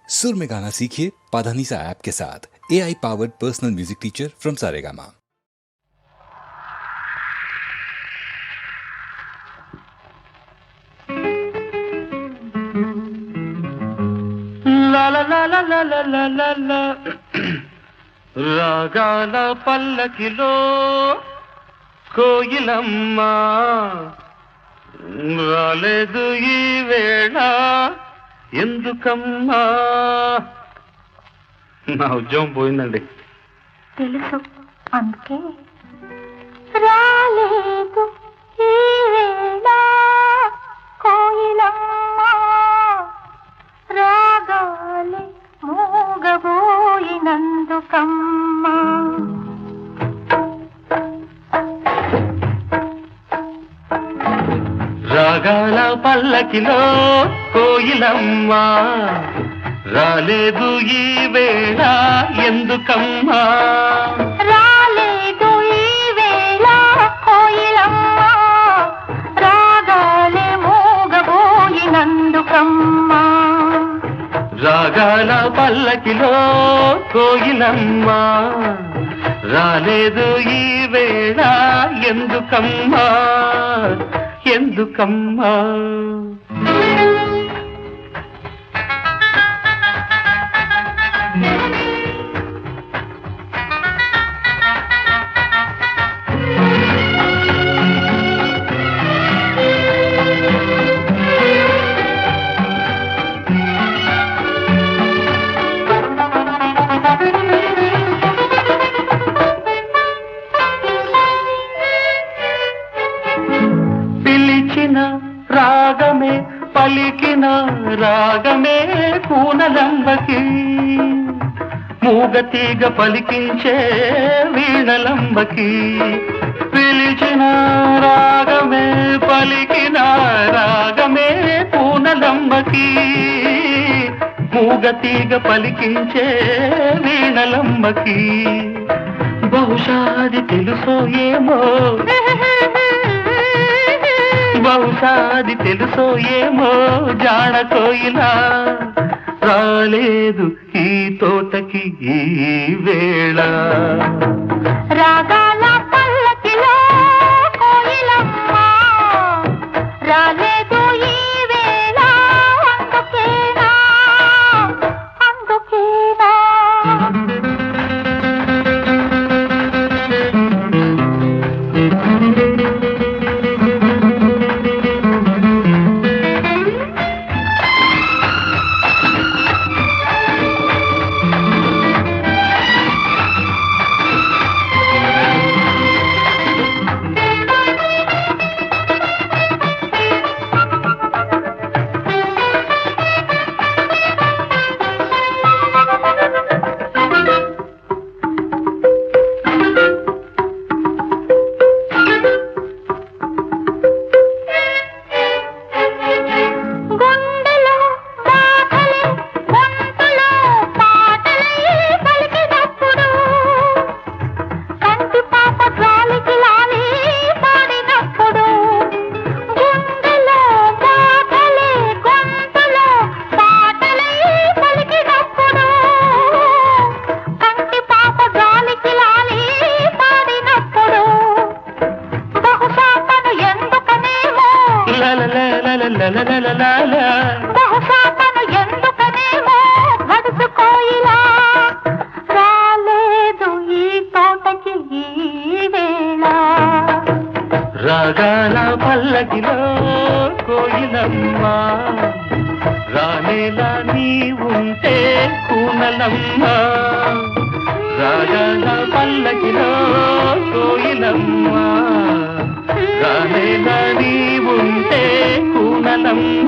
सुर में गाना सीखिए पाधानीसा ऐप के साथ। AI powered personal music teacher from Saregama. లా లా లా లా లా లా లా లా లా. రాగాల పల్లకిలో కోయిలమ్మ రాలేదు ఈ వేళ ఎందుకమ్మా. నా ఉద్యోగం పోయిందండి. తెలుసు, అందుకే రాలేదు ఈ వేళ కోయిలమ్మ రాగాలి మూగబోయినందుకమ్మా. రాగాల పల్లకిలో కోయిలమ్మ రాలేదు ఈ వేళ ఎందుకమ్మా. రాలేదు ఈ వేళ కోయిలమ్మ రాగాలి మూగబోయినందుకమ్మా. రాగాల పల్లకిలో కోయిలమ్మ రాలేదు ఈ వేళ ఎందుకమ్మా ఎందుకమ్మా. పిలిచిన రాగమే పలికిన రాగమే కూనలంబకి మూగతీగ పలికించే వీణలంబకి. పిలిచిన రాగమే పలికిన రాగమే కూనలంబకి మూగతీగ పలికించే వీణలంబకి. బహుశా అది తెలుసో ఏమో బహుశా అది తెలుసో ఏమో జాడ కోయిలా రాలేదు ఈ తోటకి ఈ వేళ. రాగాల పల్లకిలో కోయిలమ్మ రాలేదు ఈ వేళ అందుకేనా అందుకేనా. బహుశా తను ఎందుకనేమో గడుసు కోయిలా రాలేదు ఈ తోటకి ఈ వేళ. రాగాల పల్లకిలో కోయిలమ్మ రానేలా నీ ఉంటే కూనలమ్మ. రాగాల పల్లకిలో కోయిలమ్మ రానేలా నీ ఉంటే కూనలమ్మ.